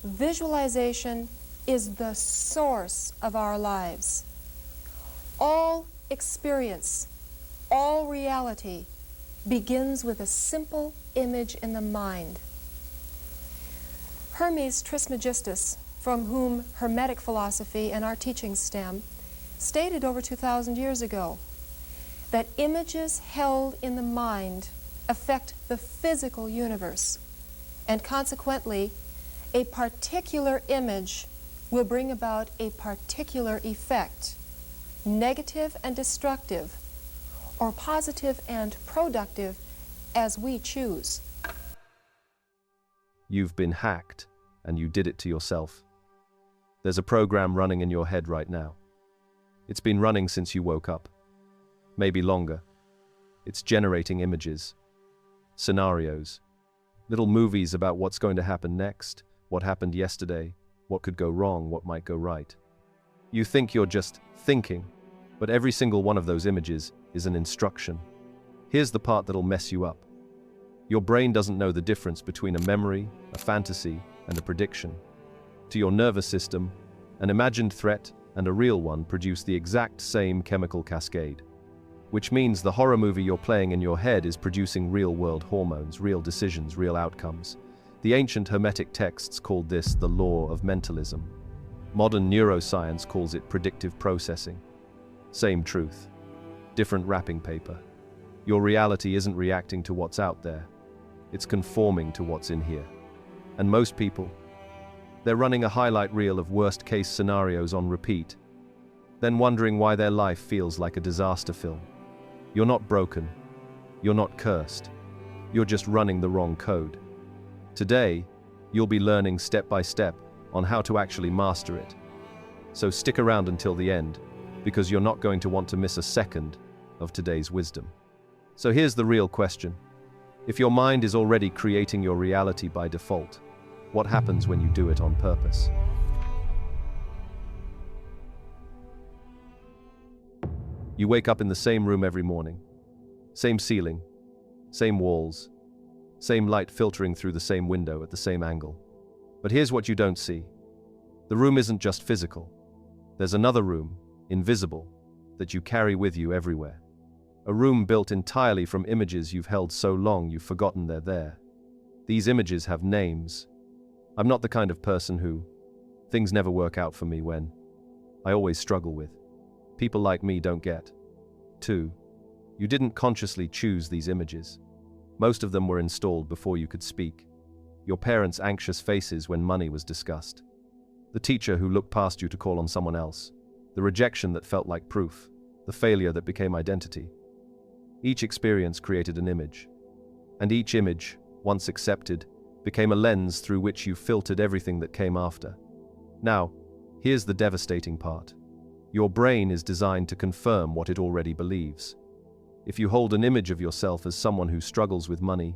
Visualization is the source of our lives. All experience, all reality begins with a simple image in the mind. Hermes Trismegistus, from whom Hermetic philosophy and our teachings stem, stated over 2,000 years ago that images held in the mind affect the physical universe, and consequently, a particular image will bring about a particular effect, negative and destructive, or positive and productive, as we choose. You've been hacked, and you did it to yourself. There's a program running in your head right now. It's been running since you woke up, maybe longer. It's generating images, scenarios, little movies about what's going to happen next, what happened yesterday, what could go wrong, what might go right. You think you're just thinking, but every single one of those images is an instruction. Here's the part that'll mess you up. Your brain doesn't know the difference between a memory, a fantasy, and a prediction. To your nervous system, an imagined threat and a real one produce the exact same chemical cascade, which means the horror movie you're playing in your head is producing real-world hormones, real decisions, real outcomes. The ancient Hermetic texts called this the law of mentalism. Modern neuroscience calls it predictive processing. Same truth, different wrapping paper. Your reality isn't reacting to what's out there. It's conforming to what's in here. And most people, they're running a highlight reel of worst-case scenarios on repeat, then wondering why their life feels like a disaster film. You're not broken. You're not cursed. You're just running the wrong code. Today, you'll be learning step by step on how to actually master it. So stick around until the end, because you're not going to want to miss a second of today's wisdom. So here's the real question. If your mind is already creating your reality by default, what happens when you do it on purpose? You wake up in the same room every morning, same ceiling, same walls, same light filtering through the same window at the same angle. But here's what you don't see. The room isn't just physical. There's another room, invisible, that you carry with you everywhere. A room built entirely from images you've held so long you've forgotten they're there. These images have names. I'm not the kind of person who things never work out for me when I always struggle with. People like me don't get. 2. You didn't consciously choose these images. Most of them were installed before you could speak. Your parents' anxious faces when money was discussed. The teacher who looked past you to call on someone else. The rejection that felt like proof. The failure that became identity. Each experience created an image. And each image, once accepted, became a lens through which you filtered everything that came after. Now, here's the devastating part. Your brain is designed to confirm what it already believes. If you hold an image of yourself as someone who struggles with money,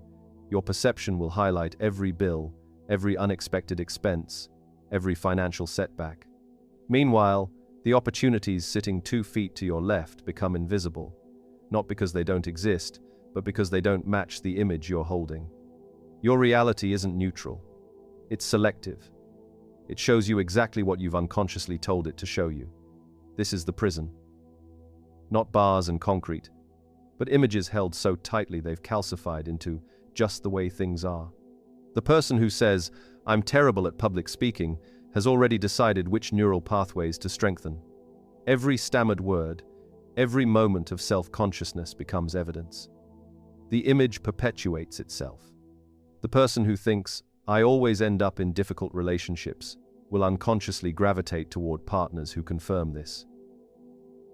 your perception will highlight every bill, every unexpected expense, every financial setback. Meanwhile, the opportunities sitting 2 feet to your left become invisible, not because they don't exist, but because they don't match the image you're holding. Your reality isn't neutral. It's selective. It shows you exactly what you've unconsciously told it to show you. This is the prison. Not bars and concrete, but images held so tightly they've calcified into just the way things are. The person who says, "I'm terrible at public speaking," has already decided which neural pathways to strengthen. Every stammered word, every moment of self-consciousness becomes evidence. The image perpetuates itself. The person who thinks, "I always end up in difficult relationships," will unconsciously gravitate toward partners who confirm this.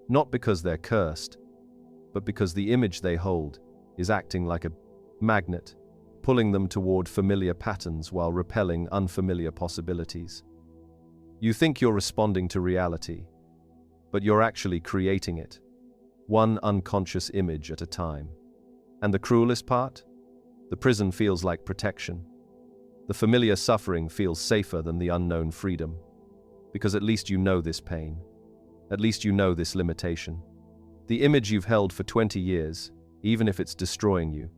Not because they're cursed, but because the image they hold is acting like a magnet, pulling them toward familiar patterns while repelling unfamiliar possibilities. You think you're responding to reality, but you're actually creating it, one unconscious image at a time. And the cruelest part? The prison feels like protection. The familiar suffering feels safer than the unknown freedom, because at least you know this pain. At least you know this limitation. The image you've held for 20 years, even if it's destroying you,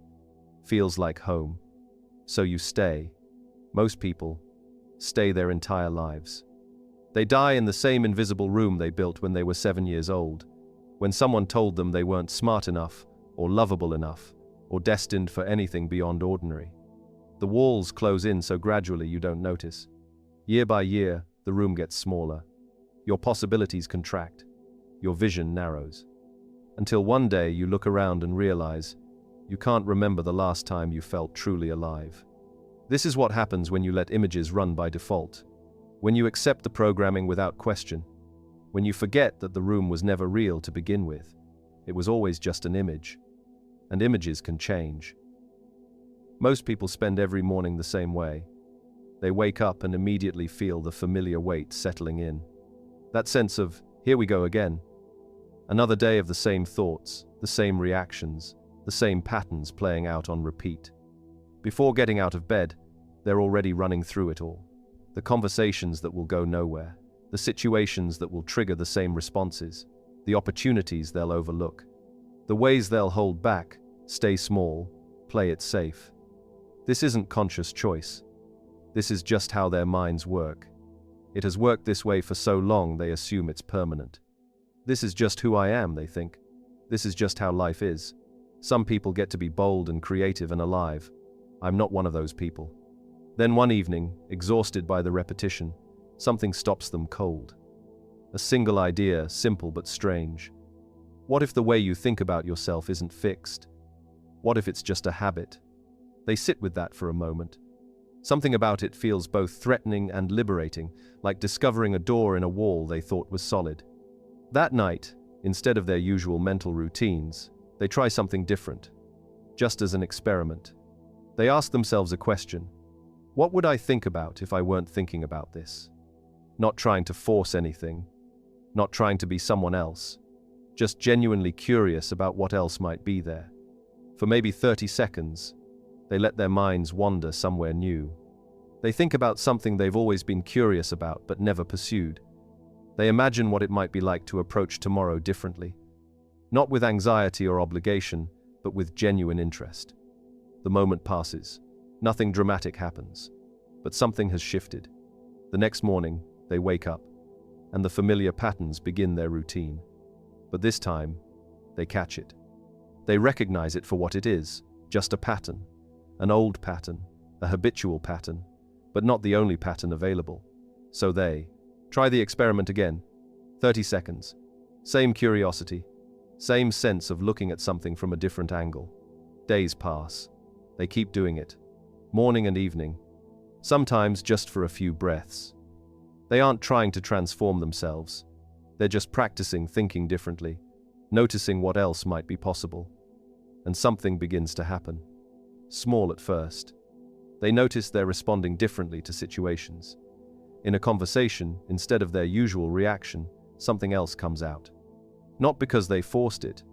feels like home. So you stay. Most people, stay their entire lives. They die in the same invisible room they built when they were 7 years old, when someone told them they weren't smart enough, or lovable enough, or destined for anything beyond ordinary. The walls close in so gradually you don't notice. Year by year, the room gets smaller. Your possibilities contract. Your vision narrows. Until one day you look around and realize you can't remember the last time you felt truly alive. This is what happens when you let images run by default. When you accept the programming without question. When you forget that the room was never real to begin with. It was always just an image. And images can change. Most people spend every morning the same way. They wake up and immediately feel the familiar weight settling in. That sense of, here we go again. Another day of the same thoughts, the same reactions, the same patterns playing out on repeat. Before getting out of bed, they're already running through it all. The conversations that will go nowhere, the situations that will trigger the same responses, the opportunities they'll overlook, the ways they'll hold back, stay small, play it safe. This isn't conscious choice. This is just how their minds work. It has worked this way for so long they assume it's permanent. This is just who I am, they think. This is just how life is. Some people get to be bold and creative and alive. I'm not one of those people. Then one evening, exhausted by the repetition, something stops them cold. A single idea, simple but strange. What if the way you think about yourself isn't fixed? What if it's just a habit? They sit with that for a moment. Something about it feels both threatening and liberating, like discovering a door in a wall they thought was solid. That night, instead of their usual mental routines, they try something different, just as an experiment. They ask themselves a question. What would I think about if I weren't thinking about this? Not trying to force anything, not trying to be someone else, just genuinely curious about what else might be there. For maybe 30 seconds, they let their minds wander somewhere new. They think about something they've always been curious about but never pursued. They imagine what it might be like to approach tomorrow differently. Not with anxiety or obligation, but with genuine interest. The moment passes. Nothing dramatic happens. But something has shifted. The next morning, they wake up, and the familiar patterns begin their routine. But this time, they catch it. They recognize it for what it is, just a pattern. An old pattern, a habitual pattern, but not the only pattern available. So they try the experiment again. 30 seconds. Same curiosity. Same sense of looking at something from a different angle. Days pass. They keep doing it. Morning and evening. Sometimes just for a few breaths. They aren't trying to transform themselves. They're just practicing thinking differently, noticing what else might be possible. And something begins to happen. Small at first. They notice they're responding differently to situations. In a conversation, instead of their usual reaction, something else comes out. Not because they forced it,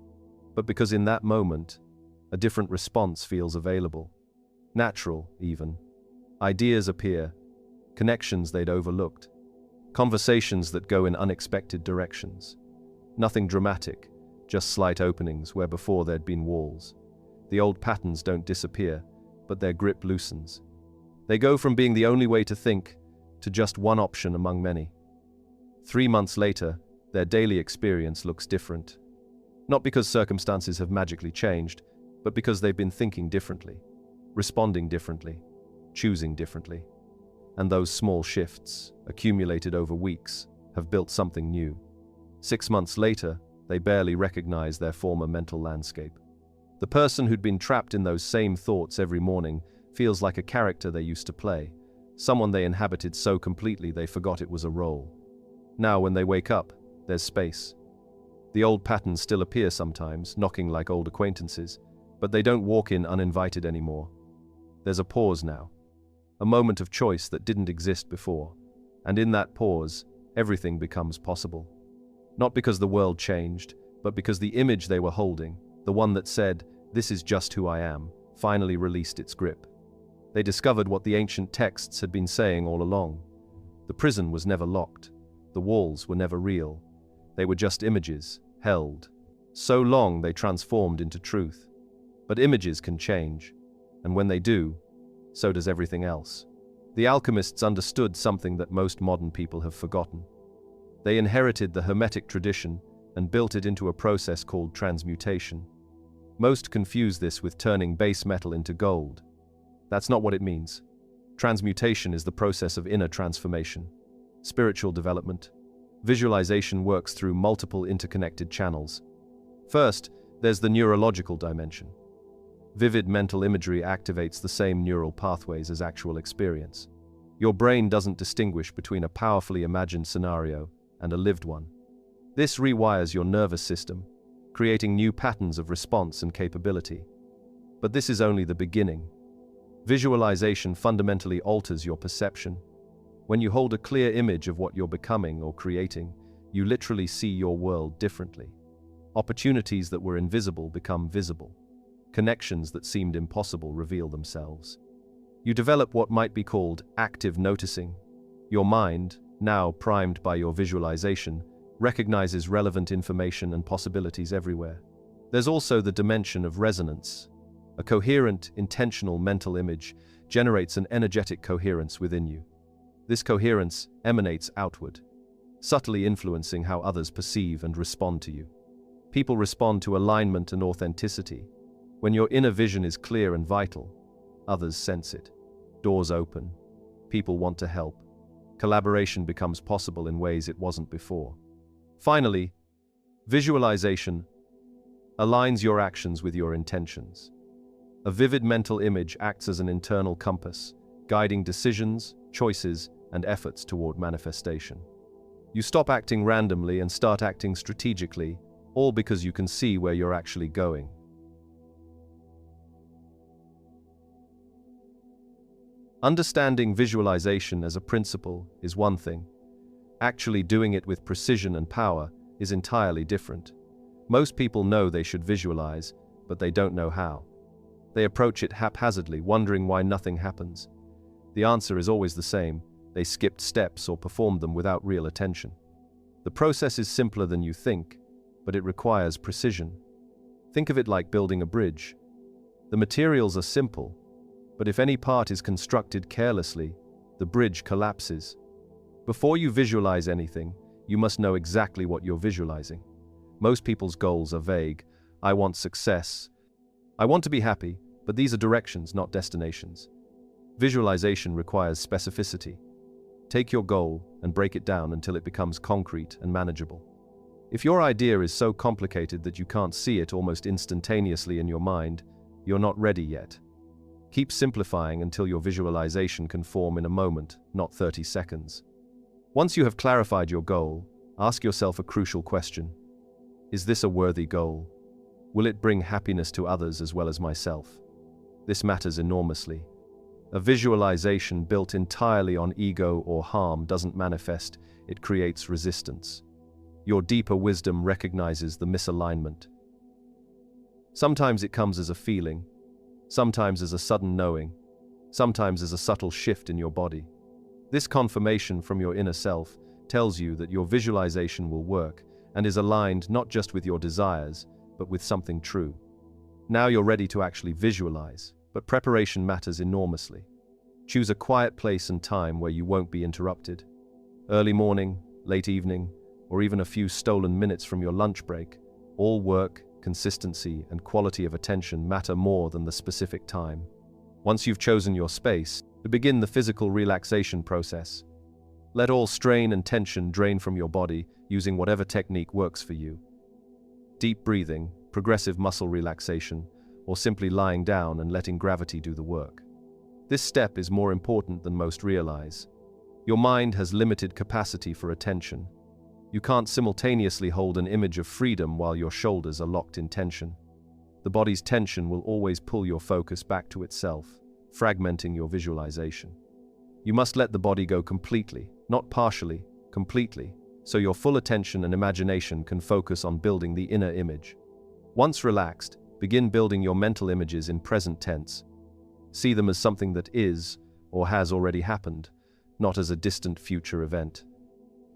but because in that moment, a different response feels available. Natural, even. Ideas appear, connections they'd overlooked, conversations that go in unexpected directions. Nothing dramatic, just slight openings where before there'd been walls. The old patterns don't disappear, but their grip loosens. They go from being the only way to think to just one option among many. 3 months later, their daily experience looks different. Not because circumstances have magically changed, but because they've been thinking differently, responding differently, choosing differently. And those small shifts, accumulated over weeks, have built something new. 6 months later, they barely recognize their former mental landscape. The person who'd been trapped in those same thoughts every morning feels like a character they used to play, someone they inhabited so completely they forgot it was a role. Now when they wake up, there's space. The old patterns still appear sometimes, knocking like old acquaintances, but they don't walk in uninvited anymore. There's a pause now, a moment of choice that didn't exist before, and in that pause, everything becomes possible. Not because the world changed, but because the image they were holding, the one that said, "This is just who I am," finally released its grip. They discovered what the ancient texts had been saying all along. The prison was never locked. The walls were never real. They were just images, held. So long they transformed into truth. But images can change, and when they do, so does everything else. The alchemists understood something that most modern people have forgotten. They inherited the Hermetic tradition and built it into a process called transmutation. Most confuse this with turning base metal into gold. That's not what it means. Transmutation is the process of inner transformation, spiritual development. Visualization works through multiple interconnected channels. First, there's the neurological dimension. Vivid mental imagery activates the same neural pathways as actual experience. Your brain doesn't distinguish between a powerfully imagined scenario and a lived one. This rewires your nervous system, creating new patterns of response and capability. But this is only the beginning. Visualization fundamentally alters your perception. When you hold a clear image of what you're becoming or creating, you literally see your world differently. Opportunities that were invisible become visible. Connections that seemed impossible reveal themselves. You develop what might be called active noticing. Your mind, now primed by your visualization, recognizes relevant information and possibilities everywhere. There's also the dimension of resonance. A coherent, intentional mental image generates an energetic coherence within you. This coherence emanates outward, subtly influencing how others perceive and respond to you. People respond to alignment and authenticity. When your inner vision is clear and vital, others sense it. Doors open. People want to help. Collaboration becomes possible in ways it wasn't before. Finally, visualization aligns your actions with your intentions. A vivid mental image acts as an internal compass, guiding decisions, choices, and efforts toward manifestation. You stop acting randomly and start acting strategically, all because you can see where you're actually going. Understanding visualization as a principle is one thing. Actually doing it with precision and power is entirely different. Most people know they should visualize, but they don't know how. They approach it haphazardly, wondering why nothing happens. The answer is always the same: they skipped steps or performed them without real attention. The process is simpler than you think, but it requires precision. Think of it like building a bridge. The materials are simple, but if any part is constructed carelessly, the bridge collapses. Before you visualize anything, you must know exactly what you're visualizing. Most people's goals are vague. I want success. I want to be happy, but these are directions, not destinations. Visualization requires specificity. Take your goal and break it down until it becomes concrete and manageable. If your idea is so complicated that you can't see it almost instantaneously in your mind, you're not ready yet. Keep simplifying until your visualization can form in a moment, not 30 seconds. Once you have clarified your goal, ask yourself a crucial question. Is this a worthy goal? Will it bring happiness to others as well as myself? This matters enormously. A visualization built entirely on ego or harm doesn't manifest, it creates resistance. Your deeper wisdom recognizes the misalignment. Sometimes it comes as a feeling, sometimes as a sudden knowing, sometimes as a subtle shift in your body. This confirmation from your inner self tells you that your visualization will work and is aligned not just with your desires, but with something true. Now you're ready to actually visualize, but preparation matters enormously. Choose a quiet place and time where you won't be interrupted. Early morning, late evening, or even a few stolen minutes from your lunch break, all work, consistency, and quality of attention matter more than the specific time. Once you've chosen your space, begin the physical relaxation process. Let all strain and tension drain from your body using whatever technique works for you. Deep breathing, progressive muscle relaxation, or simply lying down and letting gravity do the work. This step is more important than most realize. Your mind has limited capacity for attention. You can't simultaneously hold an image of freedom while your shoulders are locked in tension. The body's tension will always pull your focus back to itself, fragmenting your visualization. You must let the body go completely, not partially, completely, so your full attention and imagination can focus on building the inner image. Once relaxed, begin building your mental images in present tense. See them as something that is, or has already happened, not as a distant future event.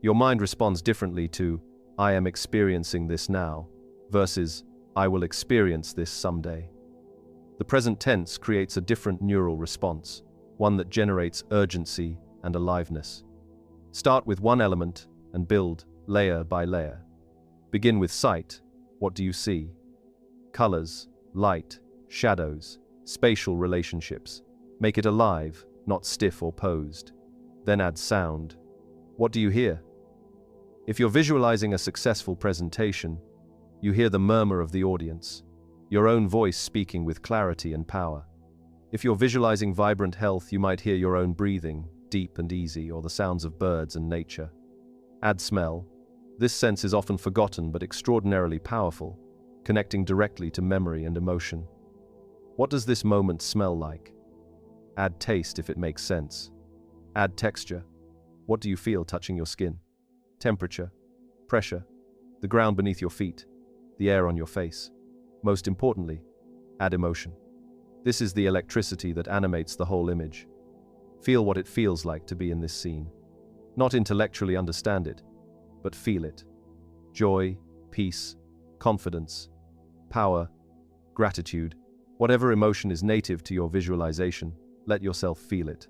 Your mind responds differently to, "I am experiencing this now," versus, "I will experience this someday." The present tense creates a different neural response. one that generates urgency and aliveness. Start with one element and build layer by layer. Begin with sight. What do you see? Colors, light, shadows, spatial relationships. Make it alive, not stiff or posed. Then add sound. What do you hear? If you're visualizing a successful presentation, you hear the murmur of the audience, your own voice speaking with clarity and power. If you're visualizing vibrant health, you might hear your own breathing, deep and easy, or the sounds of birds and nature. Add smell. This sense is often forgotten but extraordinarily powerful, connecting directly to memory and emotion. What does this moment smell like? Add taste if it makes sense. Add texture. What do you feel touching your skin? Temperature, pressure, the ground beneath your feet, the air on your face. Most importantly, add emotion. This is the electricity that animates the whole image. Feel what it feels like to be in this scene. Not intellectually understand it, but feel it. Joy, peace, confidence, power, gratitude, whatever emotion is native to your visualization, let yourself feel it.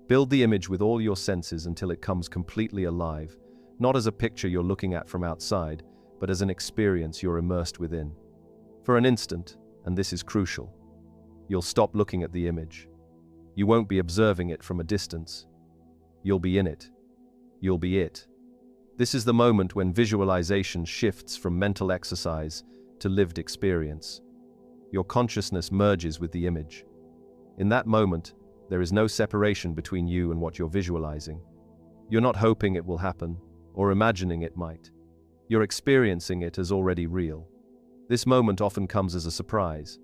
Build the image with all your senses until it comes completely alive, not as a picture you're looking at from outside, but as an experience you're immersed within. For an instant, and this is crucial, you'll stop looking at the image. You won't be observing it from a distance. You'll be in it. You'll be it. This is the moment when visualization shifts from mental exercise to lived experience. Your consciousness merges with the image. In that moment, there is no separation between you and what you're visualizing. You're not hoping it will happen, or imagining it might. You're experiencing it as already real. This moment often comes as a surprise.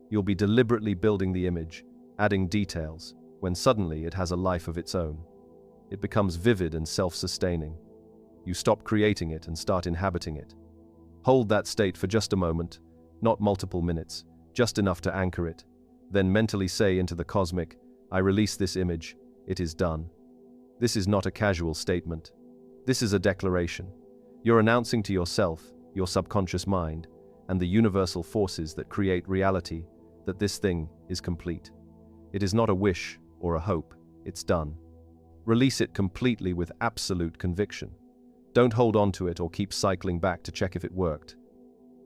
You'll be deliberately building the image, adding details, when suddenly it has a life of its own. It becomes vivid and self-sustaining. You stop creating it and start inhabiting it. Hold that state for just a moment, not multiple minutes, just enough to anchor it. Then mentally say into the cosmic, I release this image, it is done. This is not a casual statement. This is a declaration. You're announcing to yourself, your subconscious mind, and the universal forces that create reality, that this thing is complete. It is not a wish or a hope, it's done. Release it completely with absolute conviction. Don't hold on to it or keep cycling back to check if it worked.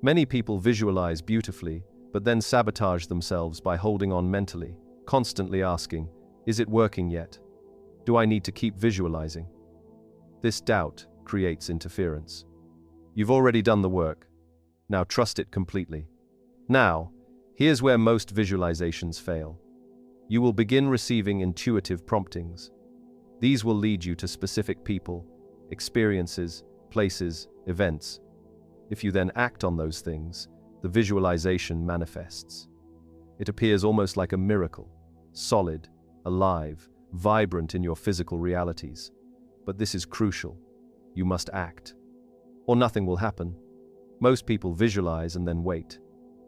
Many people visualize beautifully, but then sabotage themselves by holding on mentally, constantly asking, is it working yet? Do I need to keep visualizing? This doubt creates interference. You've already done the work. Now trust it completely. Now, here's where most visualizations fail. You will begin receiving intuitive promptings. These will lead you to specific people, experiences, places, events. If you then act on those things, the visualization manifests. It appears almost like a miracle, solid, alive, vibrant in your physical realities. But this is crucial. You must act, or nothing will happen. Most people visualize and then wait.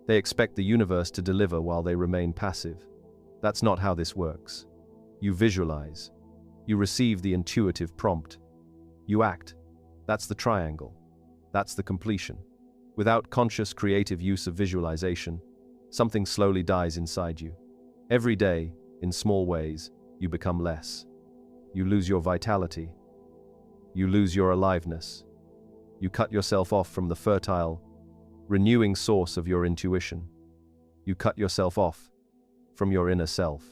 They expect the universe to deliver while they remain passive. That's not how this works. You visualize. You receive the intuitive prompt. You act. That's the triangle. That's the completion. Without conscious creative use of visualization, something slowly dies inside you. Every day, in small ways, you become less. You lose your vitality. You lose your aliveness. You cut yourself off from the fertile, renewing source of your intuition. You cut yourself off from your inner self.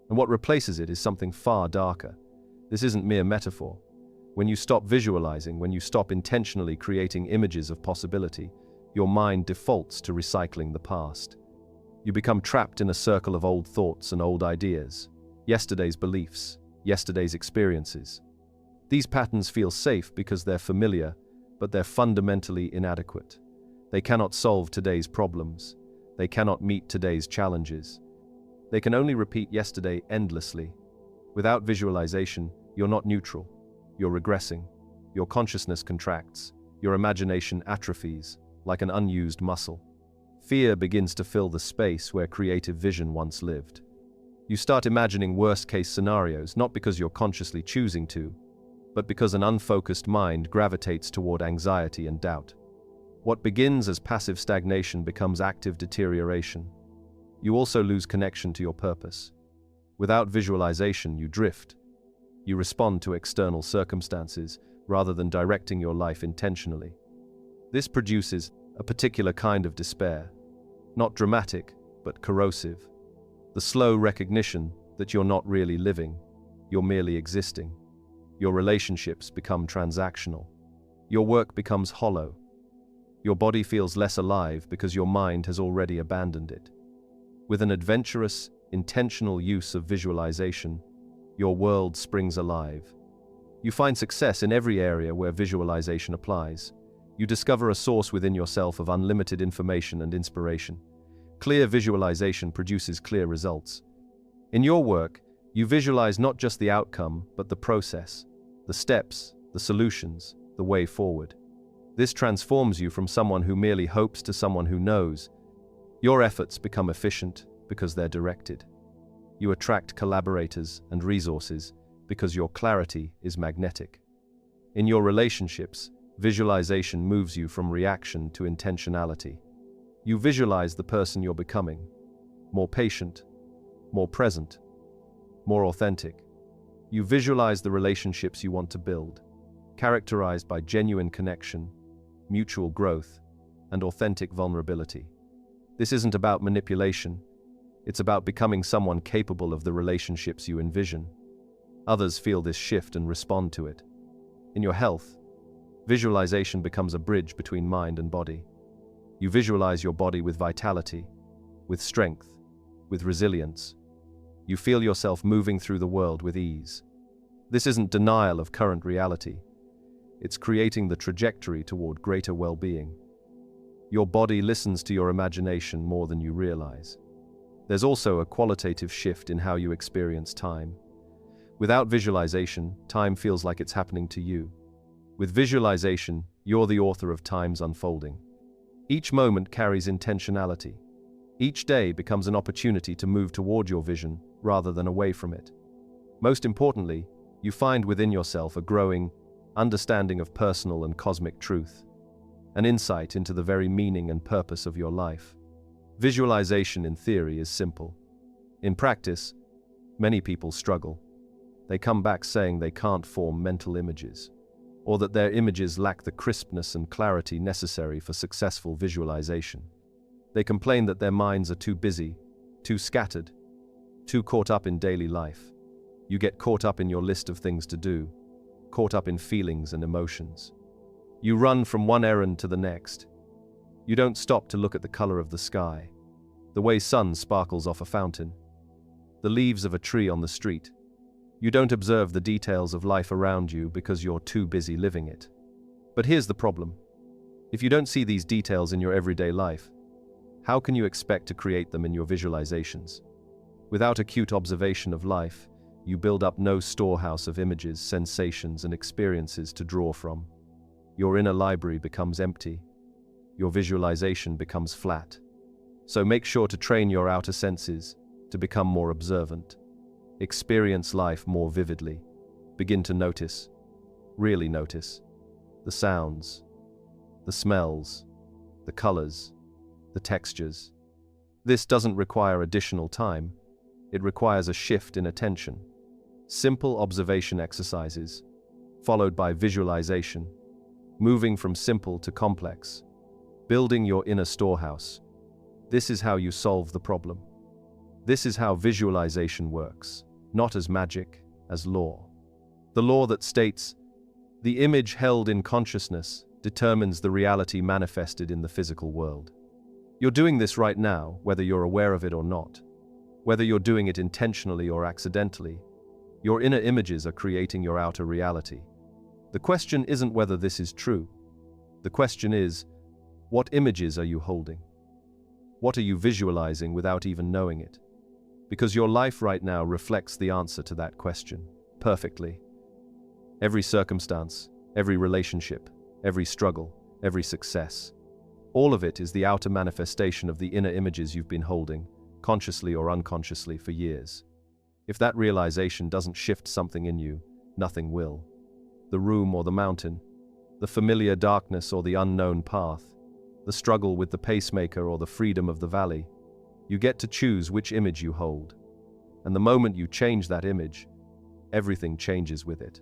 And what replaces it is something far darker. This isn't mere metaphor. When you stop visualizing, when you stop intentionally creating images of possibility, your mind defaults to recycling the past. You become trapped in a circle of old thoughts and old ideas, yesterday's beliefs, yesterday's experiences. These patterns feel safe because they're familiar, but they're fundamentally inadequate. They cannot solve today's problems. They cannot meet today's challenges. They can only repeat yesterday endlessly. Without visualization, you're not neutral. You're regressing. Your consciousness contracts. Your imagination atrophies, like an unused muscle. Fear begins to fill the space where creative vision once lived. You start imagining worst-case scenarios, not because you're consciously choosing to, but because an unfocused mind gravitates toward anxiety and doubt. What begins as passive stagnation becomes active deterioration. You also lose connection to your purpose. Without visualization, you drift. You respond to external circumstances rather than directing your life intentionally. This produces a particular kind of despair, not dramatic, but corrosive. The slow recognition that you're not really living, you're merely existing. Your relationships become transactional. Your work becomes hollow. Your body feels less alive because your mind has already abandoned it. With an adventurous, intentional use of visualization, your world springs alive. You find success in every area where visualization applies. You discover a source within yourself of unlimited information and inspiration. Clear visualization produces clear results. In your work, you visualize not just the outcome, but the process, the steps, the solutions, the way forward. This transforms you from someone who merely hopes to someone who knows. Your efforts become efficient because they're directed. You attract collaborators and resources because your clarity is magnetic. In your relationships, visualization moves you from reaction to intentionality. You visualize the person you're becoming, more patient, more present, more authentic. You visualize the relationships you want to build, characterized by genuine connection, mutual growth, and authentic vulnerability. This isn't about manipulation. It's about becoming someone capable of the relationships you envision. Others feel this shift and respond to it. In your health, visualization becomes a bridge between mind and body. You visualize your body with vitality, with strength, with resilience. You feel yourself moving through the world with ease. This isn't denial of current reality. It's creating the trajectory toward greater well-being. Your body listens to your imagination more than you realize. There's also a qualitative shift in how you experience time. Without visualization, time feels like it's happening to you. With visualization, you're the author of time's unfolding. Each moment carries intentionality. Each day becomes an opportunity to move toward your vision rather than away from it. Most importantly, you find within yourself a growing understanding of personal and cosmic truth, an insight into the very meaning and purpose of your life. Visualization in theory is simple. In practice, many people struggle. They come back saying they can't form mental images, or that their images lack the crispness and clarity necessary for successful visualization. They complain that their minds are too busy, too scattered, too caught up in daily life. You get caught up in your list of things to do, caught up in feelings and emotions. You run from one errand to the next. You don't stop to look at the color of the sky, the way sun sparkles off a fountain, the leaves of a tree on the street. You don't observe the details of life around you because you're too busy living it. But here's the problem. If you don't see these details in your everyday life, how can you expect to create them in your visualizations? Without acute observation of life, you build up no storehouse of images, sensations, and experiences to draw from. Your inner library becomes empty. Your visualization becomes flat. So make sure to train your outer senses to become more observant. Experience life more vividly. Begin to notice, really notice, the sounds, the smells, the colors, the textures. This doesn't require additional time. It requires a shift in attention. Simple observation exercises, followed by visualization, moving from simple to complex, building your inner storehouse. This is how you solve the problem. This is how visualization works, not as magic, as law. The law that states, the image held in consciousness determines the reality manifested in the physical world. You're doing this right now, whether you're aware of it or not. Whether you're doing it intentionally or accidentally, your inner images are creating your outer reality. The question isn't whether this is true. The question is, what images are you holding? What are you visualizing without even knowing it? Because your life right now reflects the answer to that question, perfectly. Every circumstance, every relationship, every struggle, every success. All of it is the outer manifestation of the inner images you've been holding, consciously or unconsciously, for years. If that realization doesn't shift something in you, nothing will. The room or the mountain, the familiar darkness or the unknown path, the struggle with the pacemaker or the freedom of the valley. You get to choose which image you hold. And the moment you change that image, everything changes with it.